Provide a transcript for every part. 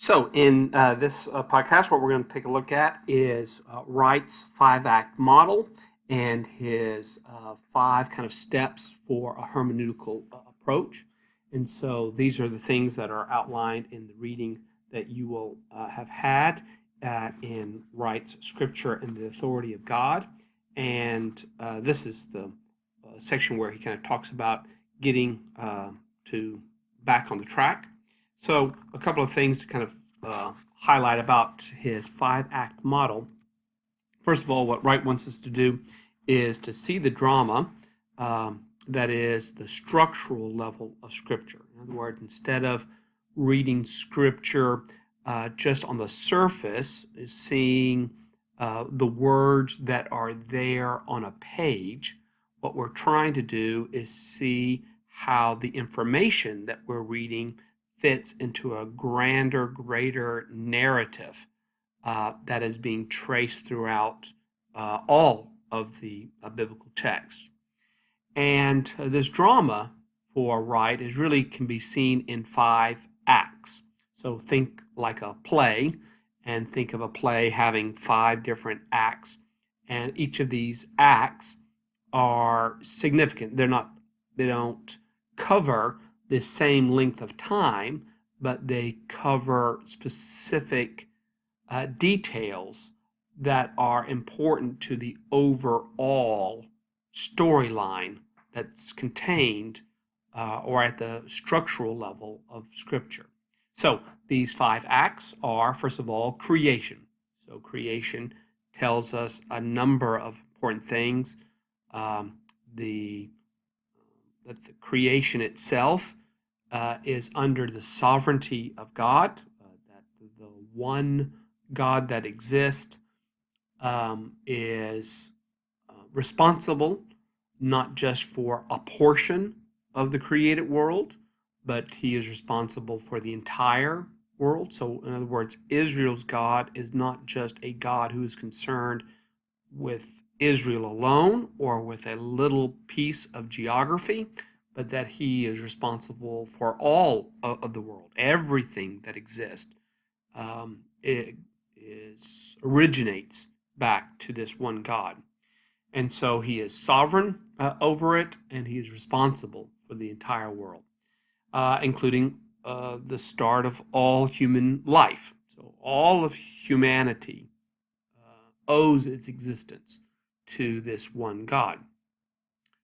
So, in this podcast, what we're going to take a look at is Wright's five-act model and his five kind of steps for a hermeneutical approach. And so, these are the things that are outlined in the reading that you will have had in Wright's Scripture and the Authority of God. And this is the section where he kind of talks about getting to back on the track. So a couple of things to kind of highlight about his five-act model. First of all, what Wright wants us to do is to see the drama that is the structural level of Scripture. In other words, instead of reading Scripture just on the surface, seeing the words that are there on a page, what we're trying to do is see how the information that we're reading fits into a grander, greater narrative that is being traced throughout all of the biblical text. And this drama for Wright is really can be seen in five acts. So think like a play, and think of a play having five different acts, and each of these acts are significant. They don't cover the same length of time, but they cover specific details that are important to the overall storyline that's contained or at the structural level of Scripture. So these five acts are, first of all, creation. So creation tells us a number of important things. That the creation itself is under the sovereignty of God, that the one God that exists is responsible not just for a portion of the created world, but he is responsible for the entire world. So, in other words, Israel's God is not just a God who is concerned with Israel alone or with a little piece of geography, but that he is responsible for all of the world. Everything that exists it originates back to this one God. And so he is sovereign over it, and he is responsible for the entire world, including the start of all human life. So all of humanity owes its existence to this one God.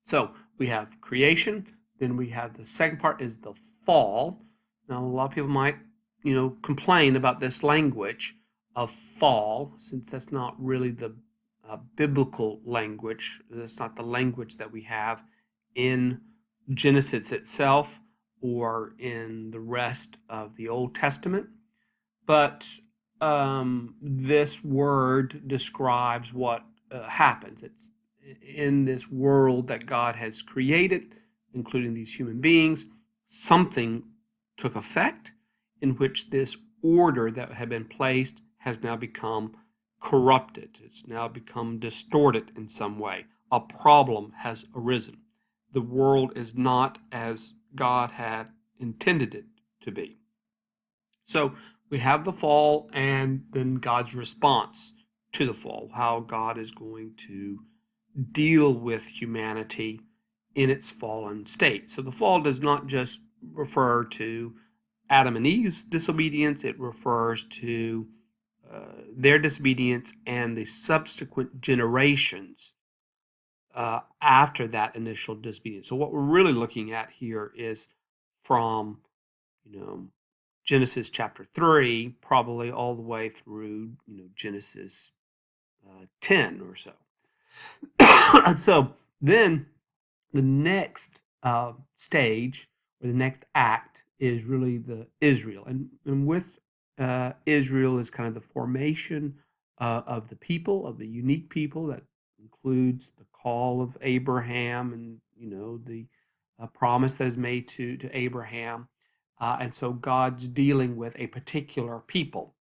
So we have creation, then we have the second part is the fall. Now a lot of people might, complain about this language of fall, since that's not really the biblical language. That's not the language that we have in Genesis itself or in the rest of the Old Testament. But this word describes what happens. It's in this world that God has created, including these human beings, something took effect in which this order that had been placed has now become corrupted. It's now become distorted in some way. A problem has arisen. The world is not as God had intended it to be. So we have the fall and then God's response to the fall, how God is going to deal with humanity in its fallen state. So the fall does not just refer to Adam and Eve's disobedience, it refers to their disobedience and the subsequent generations after that initial disobedience. So what we're really looking at here is from, Genesis chapter 3, probably all the way through, Genesis 10 or so. And so then the next stage or the next act is really the Israel. And with Israel is kind of the formation of the people, of the unique people that includes the call of Abraham and, the promise that is made to Abraham. And so God's dealing with a particular people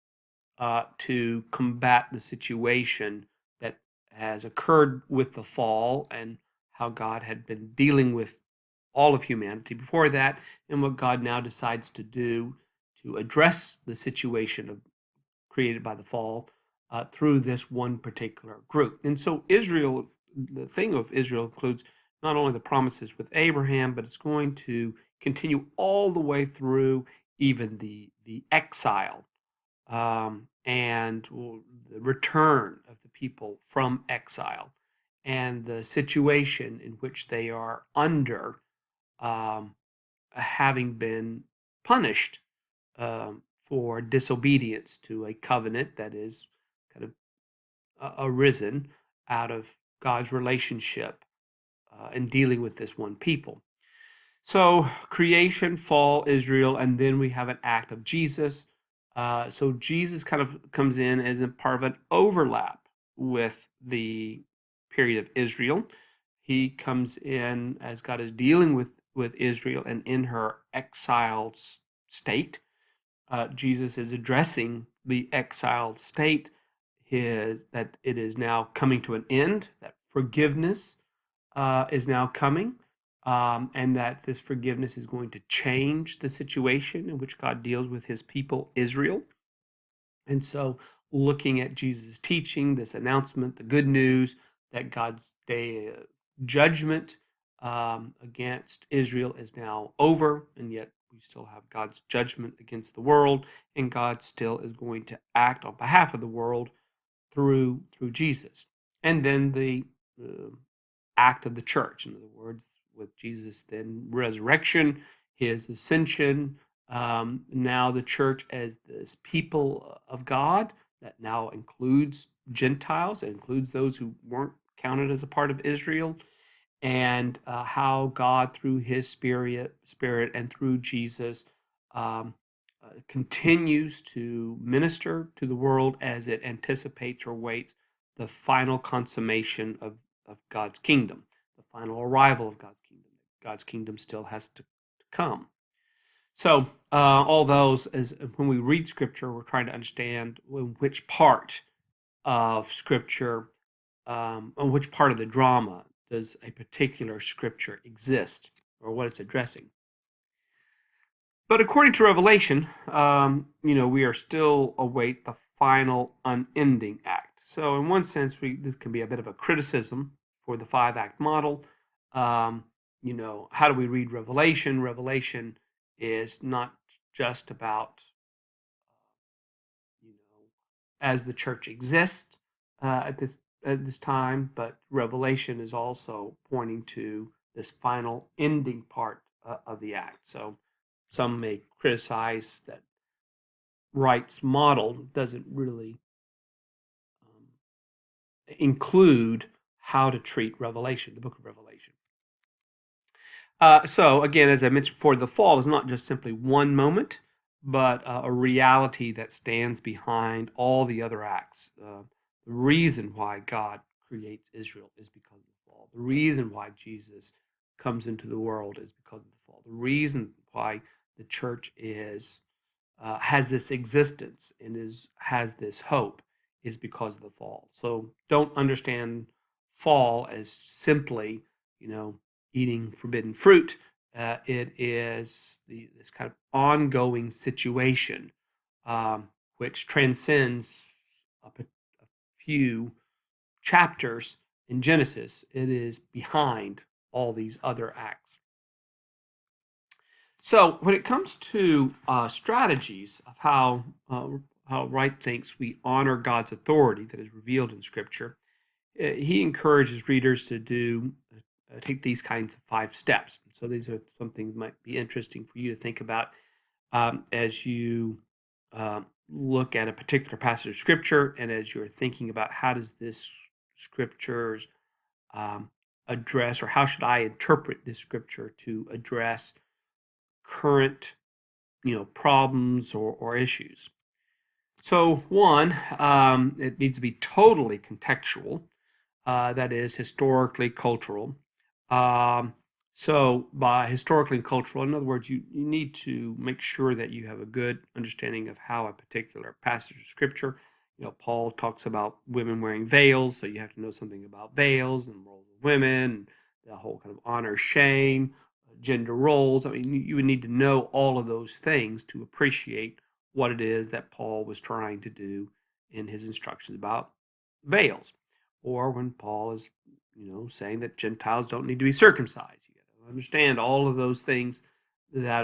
to combat the situation that has occurred with the fall and how God had been dealing with all of humanity before that, and what God now decides to do to address the situation created by the fall through this one particular group. And so Israel, the thing of Israel includes not only the promises with Abraham, but it's going to continue all the way through even the exile and the return of the people from exile and the situation in which they are under um, having been punished for disobedience to a covenant that is kind of arisen out of God's relationship in dealing with this one people. So creation, fall, Israel, and then we have an act of Jesus. So Jesus kind of comes in as a part of an overlap with the period of Israel. He comes in as God is dealing with Israel and in her exiled state. Jesus is addressing the exiled state, that it is now coming to an end, that forgiveness is now coming, and that this forgiveness is going to change the situation in which God deals with his people, Israel. And so, looking at Jesus' teaching, this announcement, the good news that God's day of judgment against Israel is now over, and yet we still have God's judgment against the world, and God still is going to act on behalf of the world through Jesus. And then the uh, act of the church. In other words, with Jesus' then resurrection, his ascension, now the church as this people of God that now includes Gentiles, it includes those who weren't counted as a part of Israel, and how God, through his spirit and through Jesus, um, continues to minister to the world as it anticipates or waits the final consummation of God's kingdom, the final arrival of God's kingdom. God's kingdom still has to come. So, all those, as when we read Scripture, we're trying to understand which part of Scripture, on which part of the drama does a particular Scripture exist, or what it's addressing. But according to Revelation, we are still await the final unending act. So in one sense, this can be a bit of a criticism for the 5-act model. How do we read Revelation? Revelation is not just about, as the church exists at this time, but Revelation is also pointing to this final ending part of the act. So some may criticize that Wright's model doesn't really include how to treat Revelation, the book of Revelation. So again, as I mentioned before, the fall is not just simply one moment, but a reality that stands behind all the other acts. The reason why God creates Israel is because of the fall. The reason why Jesus comes into the world is because of the fall. The reason why the church has this existence and has this hope is because of the fall. So don't understand fall as simply, eating forbidden fruit. It is this kind of ongoing situation, which transcends a few chapters in Genesis. It is behind all these other acts. So when it comes to strategies of how Wright thinks we honor God's authority that is revealed in Scripture, he encourages readers to take these kinds of 5 steps. So these are something that might be interesting for you to think about as you look at a particular passage of Scripture, and as you're thinking about how does this Scriptures address, or how should I interpret this Scripture to address current problems or issues. So one, it needs to be totally contextual, that is historically cultural. So by historically and cultural, in other words, you need to make sure that you have a good understanding of how a particular passage of Scripture, Paul talks about women wearing veils, so you have to know something about veils and the role of women, and the whole kind of honor shame gender roles. I mean, you would need to know all of those things to appreciate what it is that Paul was trying to do in his instructions about veils, or when Paul is, saying that Gentiles don't need to be circumcised. You got to understand all of those things that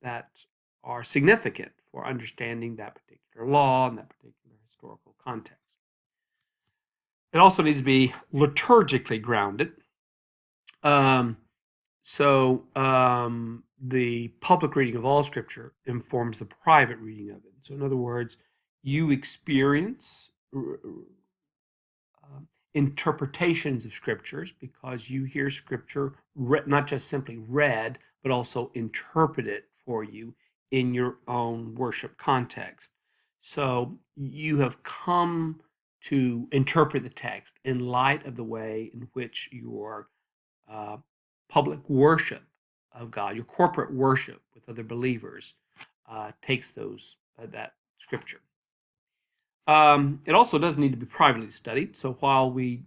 that are significant for understanding that particular law and that particular historical context. It also needs to be liturgically grounded. Um, the public reading of all Scripture informs the private reading of it. So, in other words, you experience interpretations of Scriptures because you hear Scripture not just simply read, but also interpreted for you in your own worship context. So, you have come to interpret the text in light of the way in which your uh, public worship of God, your corporate worship with other believers, takes that scripture. It also does need to be privately studied. So while we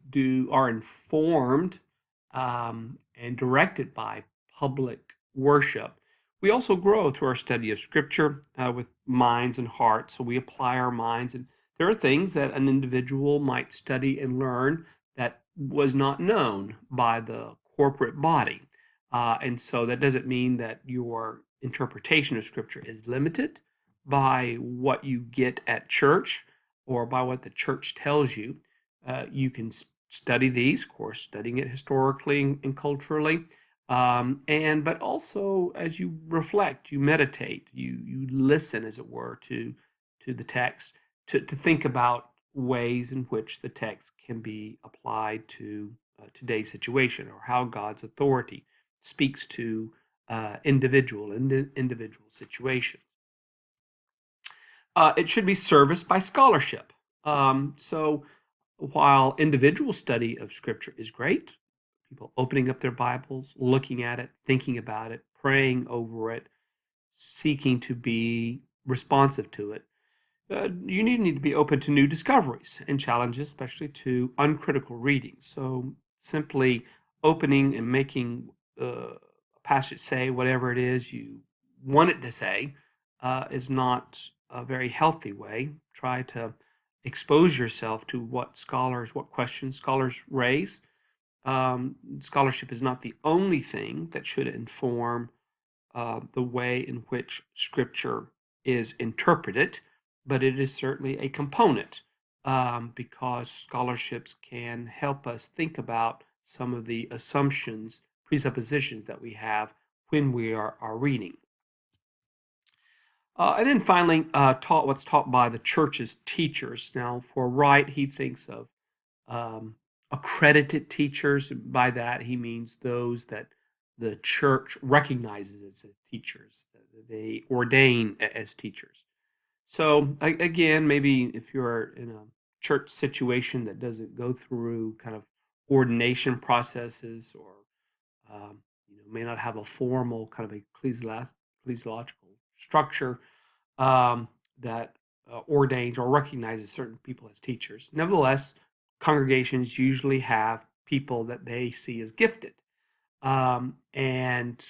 are informed and directed by public worship, we also grow through our study of Scripture with minds and hearts. So we apply our minds, and there are things that an individual might study and learn that was not known by the corporate body. And so that doesn't mean that your interpretation of Scripture is limited by what you get at church or by what the church tells you. You can study these, of course, studying it historically and culturally, but also as you reflect, you meditate, you listen, as it were, to the text, to think about ways in which the text can be applied to today's situation, or how God's authority speaks to individual situations. It should be serviced by scholarship. So while individual study of Scripture is great, people opening up their Bibles, looking at it, thinking about it, praying over it, seeking to be responsive to it, you need to be open to new discoveries and challenges, especially to uncritical reading. So simply opening and making a passage say whatever it is you want it to say is not a very healthy way. Try to expose yourself to what questions scholars raise. Scholarship is not the only thing that should inform the way in which Scripture is interpreted, but it is certainly a component because scholarships can help us think about some of the assumptions, presuppositions that we have when we are reading. And then finally, what's taught by the church's teachers. Now, for Wright, he thinks of accredited teachers. By that, he means those that the church recognizes as teachers, they ordain as teachers. So again, maybe if you're in a church situation that doesn't go through kind of ordination processes, or may not have a formal kind of ecclesiological structure that ordains or recognizes certain people as teachers. Nevertheless, congregations usually have people that they see as gifted. And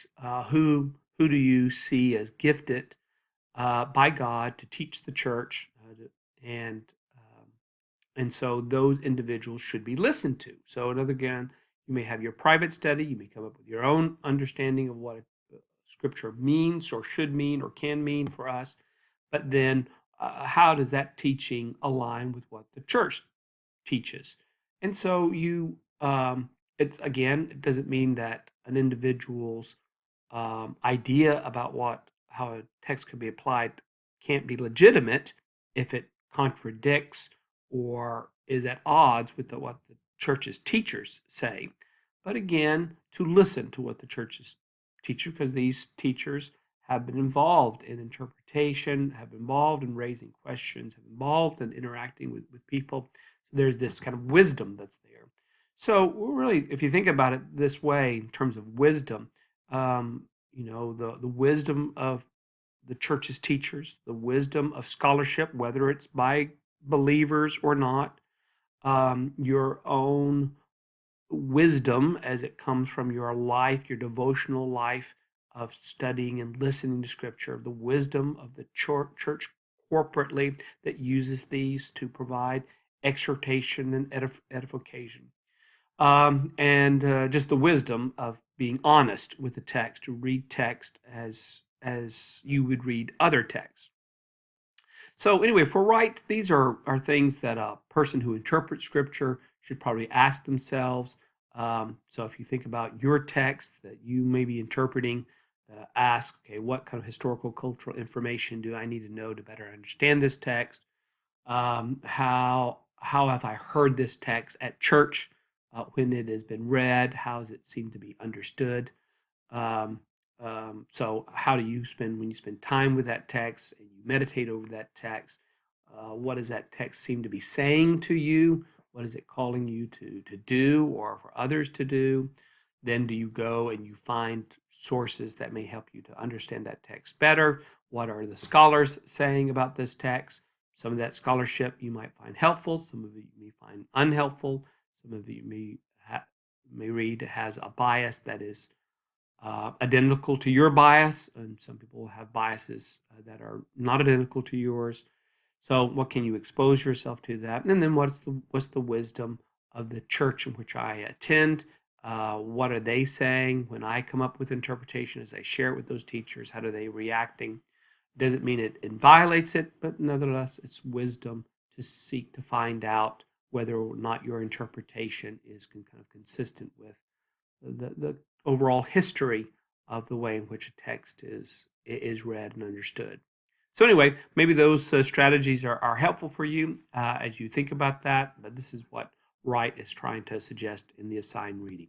who do you see as gifted by God to teach the church? And um, and so those individuals should be listened to. So, again, you may have your private study. You may come up with your own understanding of what Scripture means, or should mean, or can mean for us. But then, how does that teaching align with what the church teaches? And so it doesn't mean that an individual's idea about how a text can be applied can't be legitimate if it contradicts or is at odds with what the church's teachers say. But again, to listen to what the church's teachers, because these teachers have been involved in interpretation, have been involved in raising questions, have been involved in interacting with people. So there's this kind of wisdom that's there. So really, if you think about it this way, in terms of wisdom, the wisdom of the church's teachers, the wisdom of scholarship, whether it's by believers or not, your own wisdom as it comes from your life, your devotional life of studying and listening to Scripture, the wisdom of the church corporately that uses these to provide exhortation and edification. And just the wisdom of being honest with the text, to read text as you would read other texts. So anyway, for Wright, these are things that a person who interprets Scripture should probably ask themselves. So if you think about your text that you may be interpreting, ask, okay, what kind of historical, cultural information do I need to know to better understand this text? How have I heard this text at church when it has been read? How has it seemed to be understood? Um, so how do you spend when you spend time with that text and you meditate over that text? What does that text seem to be saying to you? What is it calling you to do or for others to do? Then do you go and you find sources that may help you to understand that text better? What are the scholars saying about this text? Some of that scholarship you might find helpful. Some of it you may find unhelpful. Some of it you may read has a bias that is identical to your bias, and some people have biases that are not identical to yours. So, what can you expose yourself to that? And then, what's the wisdom of the church in which I attend? What are they saying when I come up with interpretation? As I share it with those teachers, how are they reacting? Doesn't mean it violates it, but nevertheless, it's wisdom to seek to find out whether or not your interpretation is kind of consistent with the overall history of the way in which a text is read and understood. So anyway, maybe those strategies are helpful for you as you think about that. But this is what Wright is trying to suggest in the assigned reading.